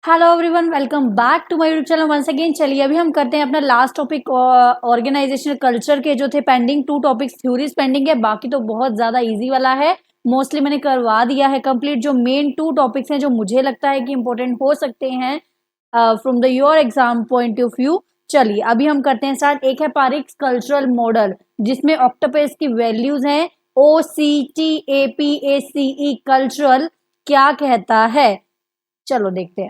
Hello everyone, welcome back to my YouTube channel once again. चलिए अभी हम करते हैं अपना लास्ट टॉपिक ऑर्गेनाइजेशनल कल्चर के जो थे पेंडिंग 2 टॉपिक्स थ्योरीज पेंडिंग है। बाकी तो बहुत ज़्यादा इजी वाला है, मोस्टली मैंने करवा दिया है कंप्लीट। जो मेन 2 टॉपिक्स हैं जो मुझे लगता है कि इंपॉर्टेंट हो सकते हैं from the your exam point of view. चलिए अभी हम करते हैं स्टार्ट। एक है पारिक्स कल्चरल मॉडल जिसमें ऑक्टोपस की वैल्यूज हैं OCTAPACE कल्चरल क्या कहता है। चलो देखते हैं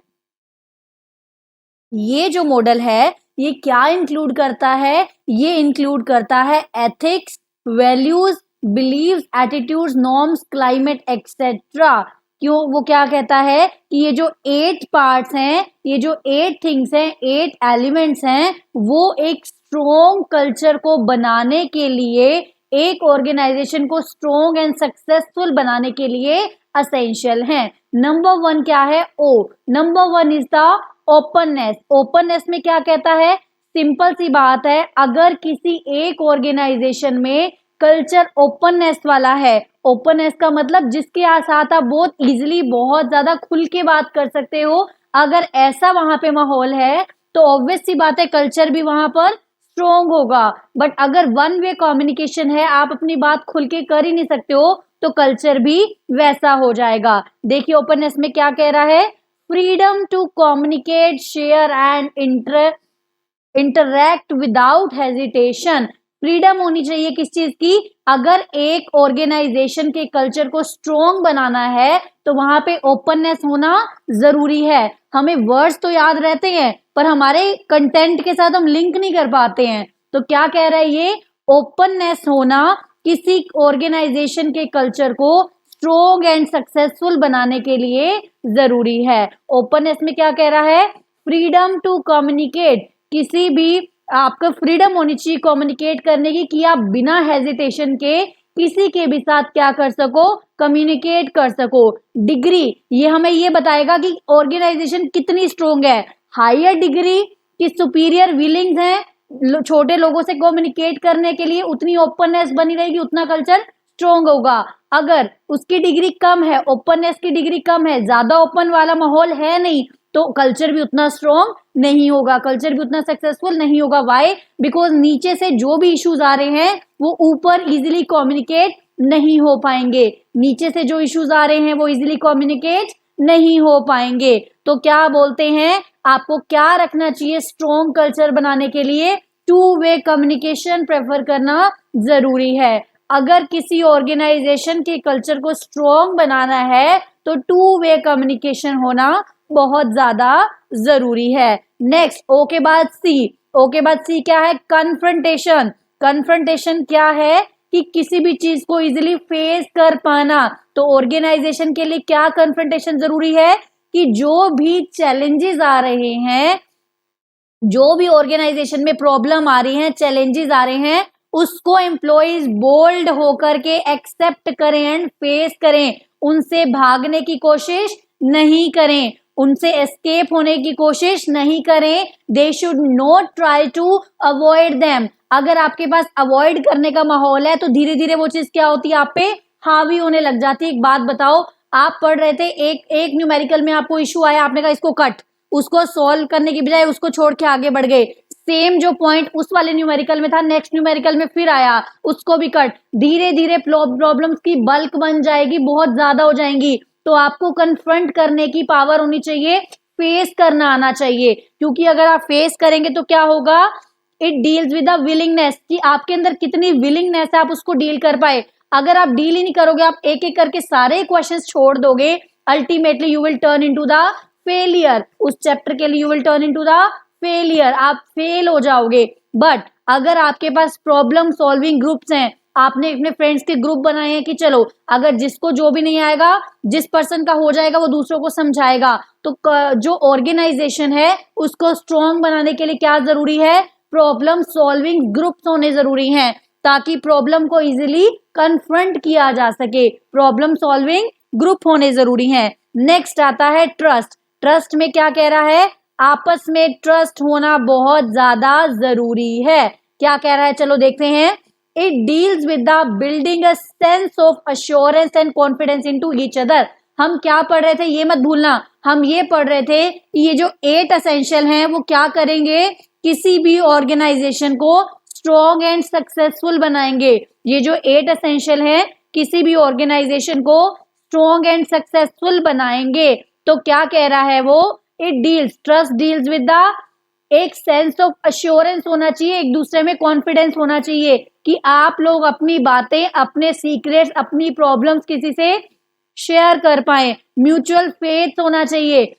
ये जो मॉडल है ये क्या इंक्लूड करता है। ये इंक्लूड करता है ethics, values, beliefs, attitudes, norms, climate etcetera. क्यों वो क्या कहता है कि ये जो 8 पार्ट्स हैं, ये जो 8 थिंग्स हैं, 8 एलिमेंट्स हैं, वो एक स्ट्रॉन्ग कल्चर को बनाने के लिए, एक ऑर्गेनाइजेशन को स्ट्रॉन्ग एंड सक्सेसफुल बनाने के लिए असेंशियल हैं। नंबर 1 क्या है? Oh number 1 is the openness. Openness में क्या कहता है? सिंपल सी बात है, अगर किसी एक ऑर्गेनाइजेशन में कल्चर ओपननेस वाला है, ओपननेस का मतलब जिसके साथ आप बहुत इजीली, बहुत ज्यादा खुल के बात कर सकते हो, अगर ऐसा वहां पे माहौल है तो ऑब्वियस सी बात है कल्चर भी वहां पर स्ट्रोंग होगा। बट अगर वन वे कम्युनिकेशन है, आप अपनी बात खुल के कर ही नहीं सकते हो, तो कल्चर भी वैसा हो जाएगा। देखिए ओपननेस में क्या कह रहा है? Freedom to communicate, share and interact without hesitation. Freedom होनी चाहिए किस चीज की? अगर एक ऑर्गेनाइजेशन के कल्चर को स्ट्रॉन्ग बनाना है तो वहां पे ओपननेस होना जरूरी है। हमें वर्ड्स तो याद रहते हैं पर हमारे कंटेंट के साथ हम लिंक नहीं कर पाते हैं। तो क्या कह रहा है ये? ओपननेस होना किसी ऑर्गेनाइजेशन के कल्चर को स्ट्रॉन्ग एंड सक्सेसफुल बनाने के लिए जरूरी है। ओपननेस में क्या कह रहा है? फ्रीडम टू कम्युनिकेट, किसी भी आपका फ्रीडम होनी चाहिए कम्युनिकेट करने की, कि आप बिना हेजिटेशन के किसी के भी साथ क्या कर सको? कम्युनिकेट कर सको। डिग्री, ये हमें ये बताएगा कि ऑर्गेनाइजेशन कितनी स्ट्रोंग है। हायर डिग्री की सुपीरियर विलिंग्स हैं छोटे लोगों से कम्युनिकेट करने के लिए, उतनी ओपननेस बनी रहेगी, उतना कल्चर स्ट्रोंग होगा। अगर उसकी डिग्री कम है, ओपननेस की डिग्री कम है, ज्यादा ओपन वाला माहौल है नहीं, तो कल्चर भी उतना स्ट्रॉन्ग नहीं होगा, कल्चर भी उतना सक्सेसफुल नहीं होगा। वाई? बिकॉज नीचे से जो भी इश्यूज आ रहे हैं वो ऊपर इजिली कम्युनिकेट नहीं हो पाएंगे। नीचे से जो इश्यूज आ रहे हैं वो इजिली कम्युनिकेट नहीं हो पाएंगे। तो क्या बोलते हैं, आपको क्या रखना चाहिए स्ट्रॉन्ग कल्चर बनाने के लिए? 2 वे कम्युनिकेशन प्रेफर करना जरूरी है। अगर किसी ऑर्गेनाइजेशन के कल्चर को स्ट्रॉन्ग बनाना है तो 2 वे कम्युनिकेशन होना बहुत ज्यादा जरूरी है। नेक्स्ट ओ के बाद सी। ओ के बाद सी क्या है? कन्फ्रंटेशन। कन्फ्रंटेशन क्या है? कि किसी भी चीज को इजिली फेस कर पाना। तो ऑर्गेनाइजेशन के लिए क्या कन्फ्रंटेशन जरूरी है? कि जो भी चैलेंजेस आ रहे हैं, जो भी ऑर्गेनाइजेशन में प्रॉब्लम आ रही है, चैलेंजेस आ रहे हैं, उसको एम्प्लॉइज बोल्ड होकर के एक्सेप्ट करें एंड फेस करें। उनसे भागने की कोशिश नहीं करें, उनसे एस्केप होने की कोशिश नहीं करें। They should not try to avoid them. अगर आपके पास अवॉइड करने का माहौल है तो धीरे धीरे वो चीज क्या होती है? आप पे हावी होने लग जाती है। एक बात बताओ, आप पढ़ रहे थे, एक न्यूमेरिकल में आपको इश्यू आया, आपने कहा इसको कट, उसको सॉल्व करने की बजाय उसको छोड़ के आगे बढ़ गए। सेम जो पॉइंट उस वाले न्यूमेरिकल में था, नेक्स्ट न्यूमेरिकल में फिर आया, उसको भी कट। धीरे धीरे प्रॉब्लम्स की बल्क बन जाएगी, बहुत ज्यादा हो जाएंगी। तो आपको कन्फ्रंट करने की पावर होनी चाहिए, फेस करना आना चाहिए। क्योंकि अगर आप फेस करेंगे तो क्या होगा? It deals with the willingness, कि आपके अंदर कितनी विलिंगनेस है आप उसको डील कर पाए। अगर आप डील ही नहीं करोगे, आप एक एक करके सारे क्वेश्चंस छोड़ दोगे, ultimately you will turn into the failure. उस चैप्टर के लिए you will turn into the failure, आप फेल हो जाओगे। बट अगर आपके पास प्रॉब्लम सॉल्विंग ग्रुप्स हैं, आपने अपने फ्रेंड्स के ग्रुप बनाए हैं कि चलो अगर जिसको जो भी नहीं आएगा, जिस पर्सन का हो जाएगा वो दूसरों को समझाएगा। तो जो ऑर्गेनाइजेशन है उसको स्ट्रॉन्ग बनाने के लिए क्या जरूरी है? प्रॉब्लम सॉल्विंग ग्रुप्स होने जरूरी हैं, ताकि प्रॉब्लम को इजिली कन्फ्रंट किया जा सके। प्रॉब्लम सॉल्विंग ग्रुप होने जरूरी हैं। नेक्स्ट आता है ट्रस्ट। ट्रस्ट में क्या कह रहा है? आपस में ट्रस्ट होना बहुत ज्यादा जरूरी है। क्या कह रहा है? चलो देखते हैं। It deals with the building a sense of assurance and confidence into each other. हम क्या पढ़ रहे थे ये मत भूलना, हम ये पढ़ रहे थे कि ये जो 8 एसेंशियल हैं वो क्या करेंगे, किसी भी ऑर्गेनाइजेशन को स्ट्रॉन्ग एंड सक्सेसफुल बनाएंगे। ये जो 8 एसेंशियल हैं किसी भी ऑर्गेनाइजेशन को स्ट्रॉन्ग एंड सक्सेसफुल बनाएंगे। तो क्या कह रहा है वो, it deals, trust deals with the, एक सेंस ऑफ अश्योरेंस होना चाहिए, एक दूसरे में कॉन्फिडेंस होना चाहिए कि आप लोग अपनी बातें, अपने सीक्रेट्स, अपनी प्रॉब्लम्स किसी से शेयर कर पाए, म्यूचुअल फेथ होना चाहिए।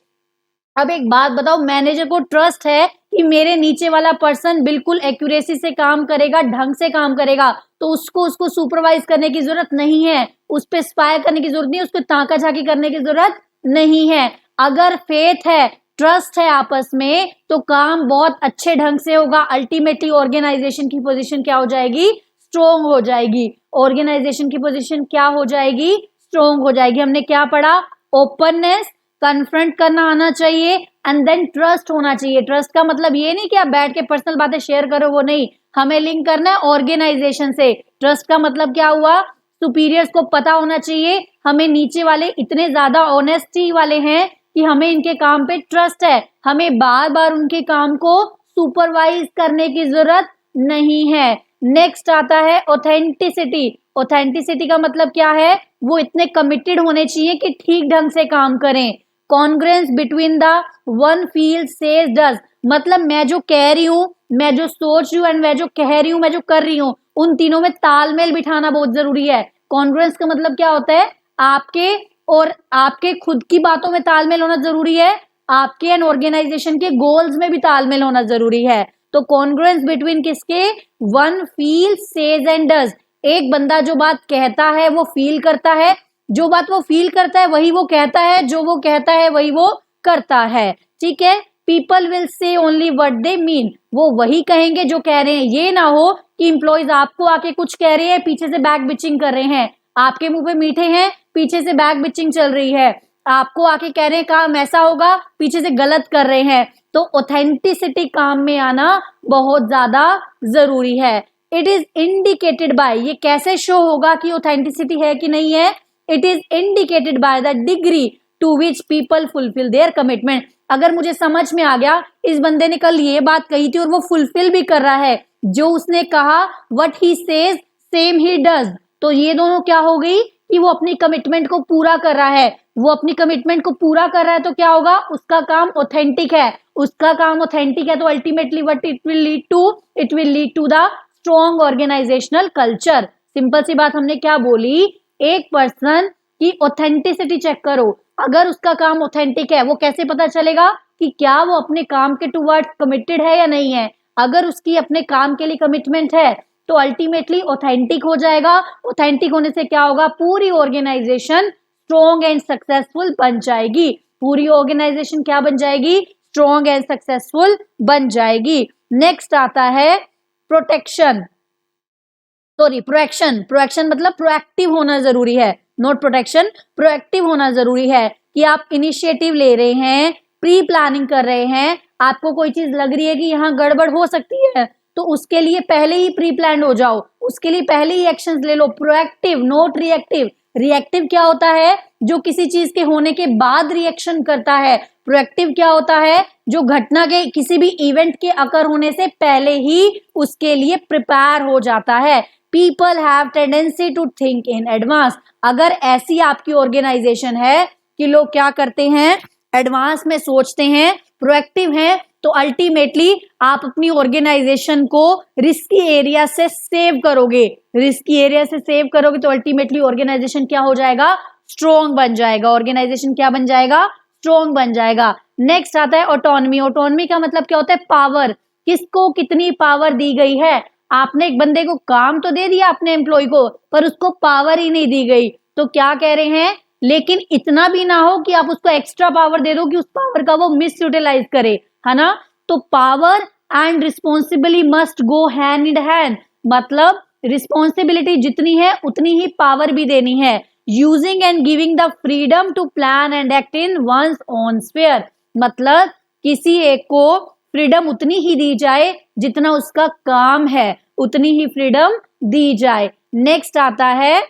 अब एक बात बताओ, मैनेजर को ट्रस्ट है कि मेरे नीचे वाला पर्सन बिल्कुल एक्यूरेसी से काम करेगा, ढंग से काम करेगा, तो उसको सुपरवाइज करने की जरूरत नहीं है, उस पर स्पाई करने की जरूरत नहीं है, उसको ताका झाकी करने की जरूरत नहीं है। अगर फेथ है, ट्रस्ट है आपस में, तो काम बहुत अच्छे ढंग से होगा। अल्टीमेटली ऑर्गेनाइजेशन की पोजीशन क्या हो जाएगी, स्ट्रोंग हो जाएगी। ऑर्गेनाइजेशन की पोजीशन क्या हो जाएगी, स्ट्रोंग हो जाएगी। हमने क्या पढ़ा, ओपननेस, कन्फ्रंट करना आना चाहिए, एंड देन ट्रस्ट होना चाहिए। ट्रस्ट का मतलब ये नहीं कि आप बैठ के पर्सनल बातें शेयर करो, वो नहीं, हमें लिंक करना है ऑर्गेनाइजेशन से। ट्रस्ट का मतलब क्या हुआ, सुपीरियर्स को पता होना चाहिए हमें नीचे वाले इतने ज्यादा ऑनेस्टी वाले हैं कि हमें इनके काम पे ट्रस्ट है, हमें बार बार उनके काम को सुपरवाइज करने की जरूरत नहीं है। नेक्स्ट आता है ऑथेंटिसिटी। ऑथेंटिसिटी का मतलब क्या है, वो इतने कमिटेड होने चाहिए कि ठीक ढंग से काम करें। Congruence between the one feel says does, मतलब मैं जो कह रही हूँ, मैं जो सोच रही हूँ एंड मैं जो कह रही हूँ, मैं जो कर रही हूँ, उन तीनों में तालमेल बिठाना बहुत जरूरी है। कॉन्ग्रुएंस का मतलब क्या होता है, आपके और आपके खुद की बातों में तालमेल होना जरूरी है, आपके एंड ऑर्गेनाइजेशन के गोल्स में भी तालमेल होना जरूरी है। तो कॉन्ग्रुएंस बिटवीन किसके, one feel says and does, एक बंदा जो बात कहता है वो फील करता है, जो बात वो फील करता है वही वो कहता है, जो वो कहता है वही वो करता है। ठीक है, people will say only what they mean, वो वही कहेंगे जो कह रहे हैं। ये ना हो कि इंप्लॉइज आपको आके कुछ कह रहे हैं, पीछे से बैक बिचिंग कर रहे हैं, आपके मुंह पे मीठे हैं, पीछे से बैक बिचिंग चल रही है, आपको आके कह रहे हैं काम ऐसा होगा, पीछे से गलत कर रहे हैं। तो ऑथेंटिसिटी काम में आना बहुत ज्यादा जरूरी है। इट इज इंडिकेटेड बाय, ये कैसे शो होगा कि ऑथेंटिसिटी है कि नहीं है, it is indicated by the degree to which people fulfil their commitment. अगर मुझे समझ में आ गया इस बंदे ने कल ये बात कही थी और वो फुलफिल भी कर रहा है, जो उसने कहा what he says same he does, तो ये दोनों क्या हो गई कि वो अपनी कमिटमेंट को पूरा कर रहा है। वो अपनी कमिटमेंट को पूरा कर रहा है तो क्या होगा, उसका काम ऑथेंटिक है, उसका काम ऑथेंटिक है, तो ultimately what it will lead to, it will lead to the strong organizational culture. Simple सी बात हमने क्या बोली, एक पर्सन की ऑथेंटिसिटी चेक करो, अगर उसका काम ऑथेंटिक है वो कैसे पता चलेगा कि क्या वो अपने काम के टुवर्ड्स कमिटेड है या नहीं है। अगर उसकी अपने काम के लिए कमिटमेंट है तो अल्टीमेटली ऑथेंटिक हो जाएगा। ऑथेंटिक होने से क्या होगा, पूरी ऑर्गेनाइजेशन स्ट्रॉन्ग एंड सक्सेसफुल बन जाएगी। पूरी ऑर्गेनाइजेशन क्या बन जाएगी, स्ट्रॉन्ग एंड सक्सेसफुल बन जाएगी। नेक्स्ट आता है प्रोटेक्शन, सॉरी प्रोएक्शन। प्रोएक्शन मतलब प्रोएक्टिव होना जरूरी है, नॉट प्रोटेक्शन, प्रोएक्टिव होना जरूरी है कि आप इनिशिएटिव ले रहे हैं, प्री प्लानिंग कर रहे हैं, आपको कोई चीज लग रही है कि यहाँ गड़बड़ हो सकती है तो उसके लिए पहले ही प्री प्लान हो जाओ, उसके लिए पहले ही एक्शंस ले लो। Proactive not reactive. रिएक्टिव क्या होता है, जो किसी चीज के होने के बाद रिएक्शन करता है। प्रोएक्टिव क्या होता है, जो घटना के किसी भी इवेंट के अकर होने से पहले ही उसके लिए प्रिपेयर हो जाता है। People have tendency to think in advance. अगर ऐसी आपकी ऑर्गेनाइजेशन है कि लोग क्या करते हैं, एडवांस में सोचते हैं, प्रोएक्टिव हैं, तो अल्टीमेटली आप अपनी ऑर्गेनाइजेशन को रिस्की एरिया से सेव करोगे। रिस्की एरिया से सेव करोगे तो अल्टीमेटली ऑर्गेनाइजेशन क्या हो जाएगा, स्ट्रॉन्ग बन जाएगा। ऑर्गेनाइजेशन क्या बन जाएगा, स्ट्रॉन्ग बन जाएगा। नेक्स्ट आता है ऑटोनॉमी। ऑटोनॉमी का मतलब क्या होता है, पावर। किसको कितनी पावर दी गई है, आपने एक बंदे को काम तो दे दिया अपने एम्प्लॉय को, पर उसको पावर ही नहीं दी गई। तो क्या कह रहे हैं, लेकिन इतना भी ना हो कि आप उसको एक्स्ट्रा पावर दे दो कि उस पावर का वो मिस यूटिलाइज करे, है ना। तो power and responsibility must go hand in hand, मतलब रिस्पॉन्सिबिलिटी जितनी है उतनी ही पावर भी देनी है। Using and giving the freedom to plan and act in one's own sphere, मतलब किसी एक को फ्रीडम उतनी ही दी जाए जितना उसका काम है, उतनी ही फ्रीडम दी जाए। नेक्स्ट आता है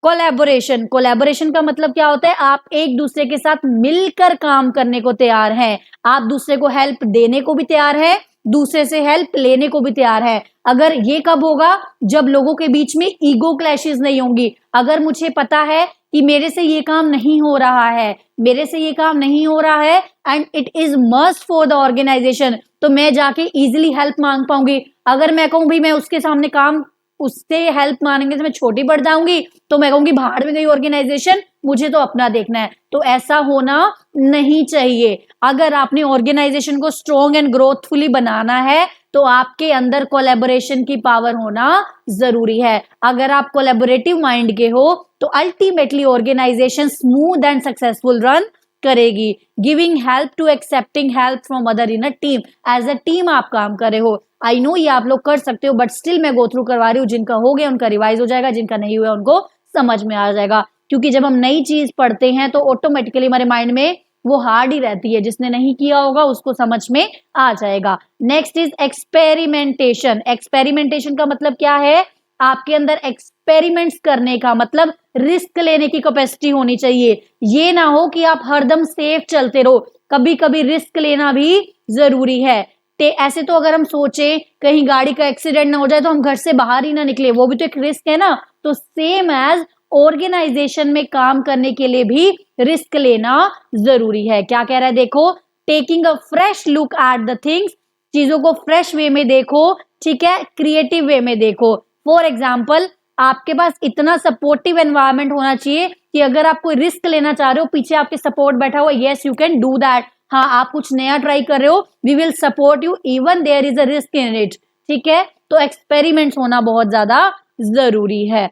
कोलैबोरेशन, कोलैबोरेशन का मतलब क्या होता है, आप एक दूसरे के साथ मिलकर काम करने को तैयार हैं, आप दूसरे को हेल्प देने को भी तैयार है, दूसरे से हेल्प लेने को भी तैयार है। अगर ये कब होगा, जब लोगों के बीच में ईगो क्लैशेस नहीं होंगी। अगर मुझे पता है कि मेरे से ये काम नहीं हो रहा है, मेरे से ये काम नहीं हो रहा है and it is must for the organisation, तो मैं जाके इजिली हेल्प मांग पाऊंगी। अगर मैं कहूँ भाई मैं उसके सामने काम, उससे हेल्प मांगने से मैं छोटी पड़ जाऊंगी, तो मैं कहूंगी भाड़ में गई ऑर्गेनाइजेशन, मुझे तो अपना देखना है। तो ऐसा होना नहीं चाहिए। अगर आपने ऑर्गेनाइजेशन को स्ट्रॉन्ग एंड ग्रोथफुली बनाना है तो आपके अंदर कोलैबोरेशन की पावर होना जरूरी है। अगर आप कोलैबोरेटिव माइंड के हो तो ultimately organization smooth and successful run करेगी। Giving help to accepting help from other in a team, as a team आप काम कर रहे हो। आई नो ये आप लोग कर सकते हो, बट स्टिल मैं गो थ्रू करवा रही हूँ। जिनका हो गया उनका रिवाइज हो जाएगा, जिनका नहीं हुआ उनको समझ में आ जाएगा। क्योंकि जब हम नई चीज पढ़ते हैं तो ऑटोमेटिकली हमारे माइंड में वो हार्ड ही रहती है, जिसने नहीं किया होगा उसको समझ में आ जाएगा। Next is experimentation. एक्सपेरिमेंटेशन का मतलब क्या है, आपके अंदर एक्सपेरिमेंट्स करने का मतलब रिस्क लेने की कैपेसिटी होनी चाहिए। ये ना हो कि आप हरदम सेफ चलते रहो, कभी कभी रिस्क लेना भी जरूरी है। ऐसे तो अगर हम सोचे कहीं गाड़ी का एक्सीडेंट ना हो जाए तो हम घर से बाहर ही ना निकले, वो भी तो एक रिस्क है ना। तो सेम एज ऑर्गेनाइजेशन में काम करने के लिए भी रिस्क लेना जरूरी है। क्या कह रहा है देखो, taking a fresh look at the things, चीजों को फ्रेश वे में देखो, ठीक है, क्रिएटिव वे में देखो। फॉर एग्जाम्पल, आपके पास इतना सपोर्टिव एनवायरनमेंट होना चाहिए कि अगर आप कोई रिस्क लेना चाह रहे हो, पीछे आपके सपोर्ट बैठा हुआ, yes you can do that. हाँ, आप कुछ नया ट्राई कर रहे हो, we will support you even there is a risk in it, ठीक है। तो एक्सपेरिमेंट्स होना बहुत ज्यादा जरूरी है।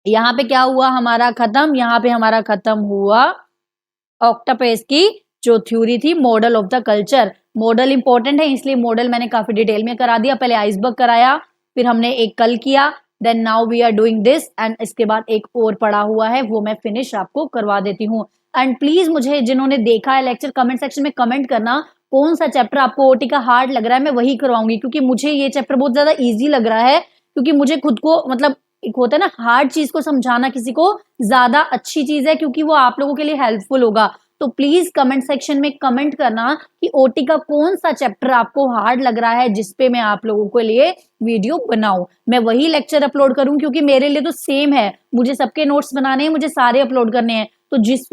यहाँ पे क्या हुआ हमारा खत्म, यहाँ पे हमारा खत्म हुआ ऑक्टोपस की जो थ्योरी थी, model of the culture. Model important है इसलिए मॉडल मैंने काफी डिटेल में करा दिया। पहले आइसबर्ग कराया, फिर हमने एक कल किया, then now we are doing this, and इसके बाद एक और पड़ा हुआ है, वो मैं फिनिश आपको करवा देती हूँ। एंड प्लीज मुझे जिन्होंने देखा है लेक्चर, कमेंट सेक्शन में कमेंट करना कौन सा चैप्टर आपको ओटी का हार्ड लग रहा है, मैं वही करवाऊंगी। क्योंकि मुझे ये चैप्टर बहुत ज्यादा ईजी लग रहा है, क्योंकि मुझे खुद को मतलब एक होता है ना हार्ड चीज को समझाना किसी को ज्यादा अच्छी चीज है, क्योंकि वो आप लोगों के लिए हेल्पफुल होगा। तो प्लीज कमेंट सेक्शन में कमेंट करना कि ओटी का कौन सा चैप्टर आपको हार्ड लग रहा है, जिसपे मैं आप लोगों के लिए वीडियो बनाऊं। मैं वही लेक्चर अपलोड करूं, क्योंकि मेरे लिए तो सेम है, मुझे सबके नोट्स बनाने हैं, मुझे सारे अपलोड करने हैं। तो जिस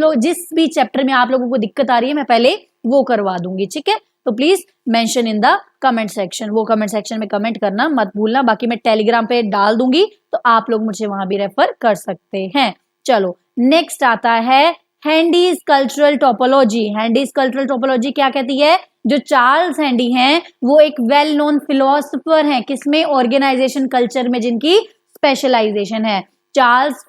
भी चैप्टर में आप लोगों को दिक्कत आ रही है मैं पहले वो करवा दूंगी, ठीक है। तो please mention in the comment section, वो कमेंट सेक्शन में कमेंट करना मत भूलना। बाकी मैं टेलीग्राम पे डाल दूंगी तो आप लोग मुझे वहां भी रेफर कर सकते हैं। चलो नेक्स्ट आता है हैंडीज कल्चरल टोपोलॉजी। हैंडीज कल्चरल टोपोलॉजी क्या कहती है, जो चार्ल्स हैंडी हैं वो एक वेल नोन फिलोसोफर हैं, किसमें, ऑर्गेनाइजेशन कल्चर में, जिनकी स्पेशलाइजेशन है। चार्ल्स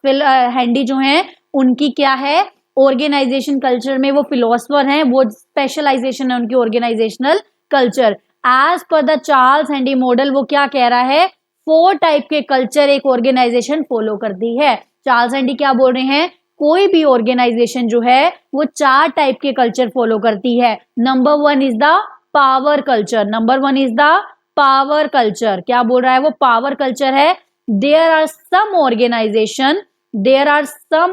हैंडी जो हैं उनकी क्या है, ऑर्गेनाइजेशन कल्चर में वो फिलोसोफर हैं, वो स्पेशलाइजेशन है उनकी organisational culture. As per the Charles Handy model वो क्या कह रहा है, 4 टाइप के कल्चर एक ऑर्गेनाइजेशन फॉलो करती है। चार्ल्स हैंडी क्या बोल रहे हैं, कोई भी ऑर्गेनाइजेशन जो है वो 4 टाइप के कल्चर फॉलो करती है। Number 1 is the power culture, number 1 is the power culture. क्या बोल रहा है वो, पावर कल्चर है। There are some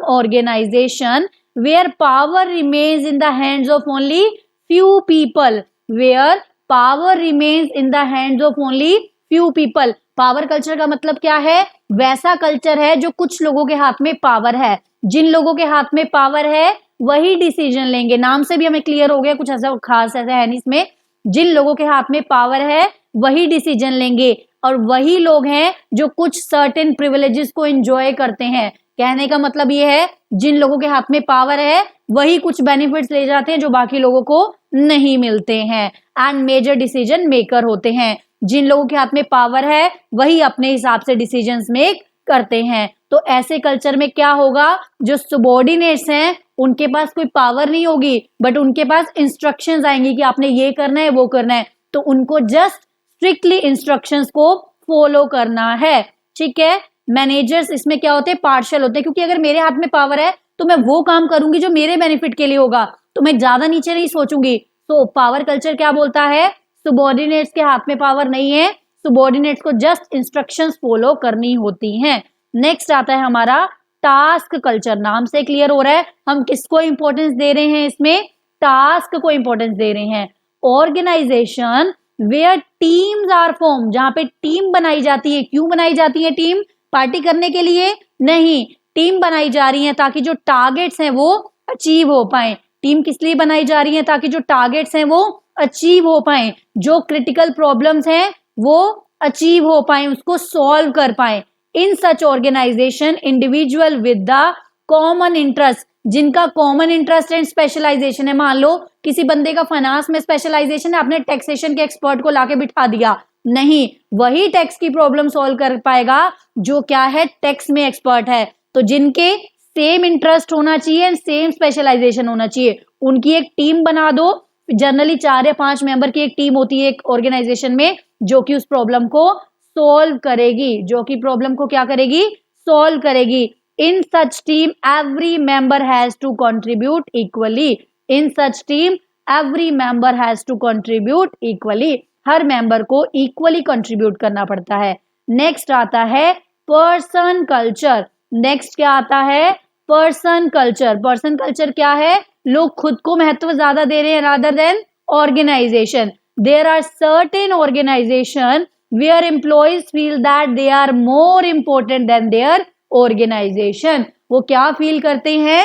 organisation where power remains in the hands of only few people, where power remains in the hands of only few people। Power culture का मतलब क्या है, वैसा कल्चर है जो कुछ लोगों के हाथ में पावर है। जिन लोगों के हाथ में पावर है वही डिसीजन लेंगे। नाम से भी हमें क्लियर हो गया, कुछ ऐसा खास ऐसा है नहीं इसमें। जिन लोगों के हाथ में पावर है वही डिसीजन लेंगे, और वही लोग हैं जो कुछ सर्टेन प्रिविलेजेस को एंजॉय करते हैं। कहने का मतलब ये है, जिन लोगों के हाथ में पावर है वही कुछ बेनिफिट्स ले जाते हैं जो बाकी लोगों को नहीं मिलते हैं, एंड मेजर डिसीजन मेकर होते हैं। जिन लोगों के हाथ में पावर है वही अपने हिसाब से डिसीजंस मेक करते हैं। तो ऐसे कल्चर में क्या होगा, जो सबॉर्डिनेट्स हैं उनके पास कोई पावर नहीं होगी, बट उनके पास इंस्ट्रक्शंस आएंगी कि आपने ये करना है वो करना है, तो उनको जस्ट स्ट्रिक्टली इंस्ट्रक्शंस को फॉलो करना है, ठीक है। मैनेजर्स इसमें क्या होते हैं, पार्शियल होते हैं, क्योंकि अगर मेरे हाथ में पावर है तो मैं वो काम करूंगी जो मेरे बेनिफिट के लिए होगा, तो मैं ज्यादा नीचे नहीं सोचूंगी। तो पावर कल्चर क्या बोलता है, सबॉर्डिनेट्स के हाथ में पावर नहीं है, सबॉर्डिनेट्स को जस्ट इंस्ट्रक्शंस फॉलो करनी होती हैं। नेक्स्ट आता है हमारा टास्क कल्चर, नाम से क्लियर हो रहा है हम किसको इंपॉर्टेंस दे रहे हैं, इसमें टास्क को इंपॉर्टेंस दे रहे हैं। Organisation where teams are form, जहां पे टीम बनाई जाती है। क्यों बनाई जाती है टीम? पार्टी करने के लिए नहीं, टीम बनाई जा रही है ताकि जो टारगेट्स हैं वो अचीव हो पाए। टीम किस लिए बनाई जा रही है? ताकि जो टारगेट्स हैं वो अचीव हो पाए, जो क्रिटिकल प्रॉब्लम्स हैं वो अचीव हो पाए, उसको सॉल्व कर पाए। In such organization individual with the common interest, जिनका कॉमन इंटरेस्ट एंड स्पेशलाइजेशन है। मान लो किसी बंदे का फाइनेंस में स्पेशलाइजेशन है, आपने टैक्सेशन के एक्सपर्ट को लाके बिठा दिया, नहीं, वही टैक्स की प्रॉब्लम सॉल्व कर पाएगा जो क्या है, टैक्स में एक्सपर्ट है। तो जिनके सेम इंटरेस्ट होना चाहिए एंड सेम स्पेशलाइजेशन होना चाहिए, उनकी एक टीम बना दो। जनरली 4 या 5 मेंबर की एक टीम होती है एक ऑर्गेनाइजेशन में, जो कि उस प्रॉब्लम को सॉल्व करेगी, जो कि प्रॉब्लम को क्या करेगी, सॉल्व करेगी। In such team every member has to contribute equally. In such team every member has to contribute equally, हर मेंबर को इक्वली कंट्रीब्यूट करना पड़ता है। नेक्स्ट आता है पर्सन कल्चर। नेक्स्ट क्या आता है? Person culture. पर्सन कल्चर क्या है? लोग खुद को महत्व ज्यादा दे रहे हैं rather than organisation. There are certain organisation where employees feel that they are more important than their organisation. वो क्या फील करते हैं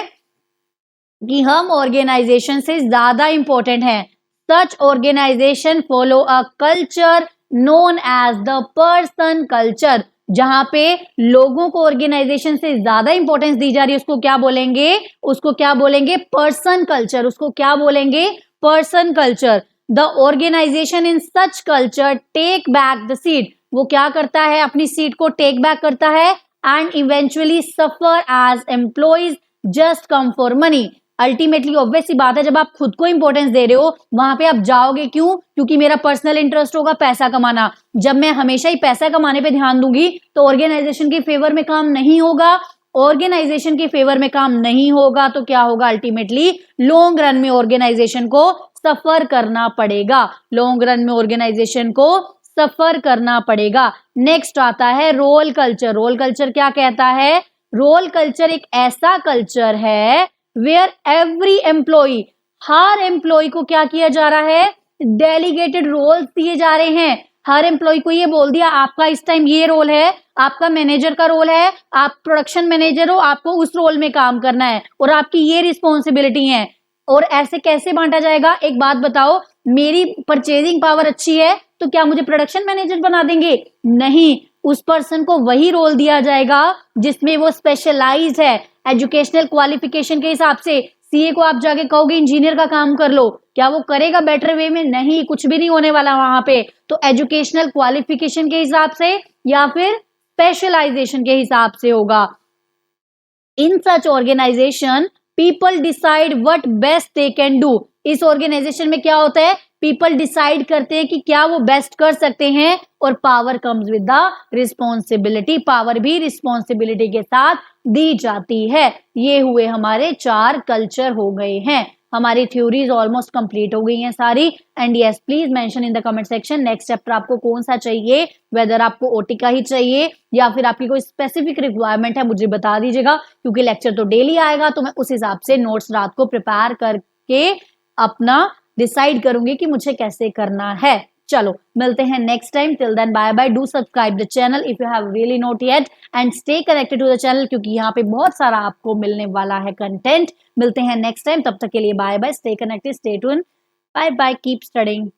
कि हम ऑर्गेनाइजेशन से ज्यादा इंपॉर्टेंट हैं। Such organization follow a culture known as the person culture. जहां पे लोगों को ऑर्गेनाइजेशन से ज्यादा इंपॉर्टेंस दी जा रही है, उसको क्या बोलेंगे? उसको क्या बोलेंगे? Person culture. उसको क्या बोलेंगे? Person culture. The organisation in such culture take back the seat. वो क्या करता है? अपनी सीट को टेक बैक करता है and eventually suffer as employees just come for money. Ultimately obvious सी बात है, जब आप खुद को इंपॉर्टेंस दे रहे हो वहां पे आप जाओगे क्यों? क्योंकि मेरा पर्सनल इंटरेस्ट होगा पैसा कमाना। जब मैं हमेशा ही पैसा कमाने पे ध्यान दूंगी तो ऑर्गेनाइजेशन के फेवर में काम नहीं होगा। ऑर्गेनाइजेशन के फेवर में काम नहीं होगा तो क्या होगा? अल्टीमेटली लॉन्ग रन में ऑर्गेनाइजेशन को सफर करना पड़ेगा। लॉन्ग रन में ऑर्गेनाइजेशन को सफर करना पड़ेगा। नेक्स्ट आता है रोल कल्चर। रोल कल्चर क्या कहता है? रोल कल्चर एक ऐसा कल्चर है वेयर एवरी एम्प्लॉई, हर एम्प्लॉय को क्या किया जा रहा है? डेलीगेटेड रोल्स दिए जा रहे हैं। हर एम्प्लॉय को ये बोल दिया आपका इस टाइम ये रोल है, आपका मैनेजर का रोल है, आप प्रोडक्शन मैनेजर हो, आपको उस रोल में काम करना है और आपकी ये रिस्पॉन्सिबिलिटी है। और ऐसे कैसे बांटा जाएगा? एक बात बताओ, मेरी परचेजिंग पावर अच्छी है तो क्या मुझे प्रोडक्शन मैनेजर बना देंगे? नहीं, उस पर्सन को वही रोल दिया जाएगा जिसमें वो स्पेशलाइज्ड है। एजुकेशनल क्वालिफिकेशन के हिसाब से सीए को आप जाके कहोगे इंजीनियर का काम कर लो, क्या वो करेगा बेटर वे में? नहीं, कुछ भी नहीं होने वाला वहां पे। तो एजुकेशनल क्वालिफिकेशन के हिसाब से या फिर स्पेशलाइजेशन के हिसाब से होगा। In such organization people decide what best they can do. इस ऑर्गेनाइजेशन में क्या होता है? पीपल डिसाइड करते हैं कि क्या वो बेस्ट कर सकते हैं और power comes with the responsibility. Power भी रिस्पॉन्सिबिलिटी के साथ दी जाती है। ये हुए हमारे 4 कल्चर हो गए हैं। हमारी थ्योरीज ऑलमोस्ट कंप्लीट हो गई हैं सारी। And yes, please mention in the comment section next chapter आपको कौन सा चाहिए, वेदर आपको ओटी का ही चाहिए या फिर आपकी कोई स्पेसिफिक रिक्वायरमेंट है, मुझे बता दीजिएगा। क्योंकि लेक्चर तो डेली आएगा तो मैं उस हिसाब से नोट्स रात को प्रिपेयर करके अपना डिसाइड करूंगी कि मुझे कैसे करना है। चलो मिलते हैं next time. Till then bye bye. Do subscribe the channel if you have really not yet and stay connected to the channel, क्योंकि यहाँ पे बहुत सारा आपको मिलने वाला है कंटेंट। मिलते हैं नेक्स्ट टाइम, तब तक के लिए bye bye. Stay connected, stay tuned, bye bye, keep studying.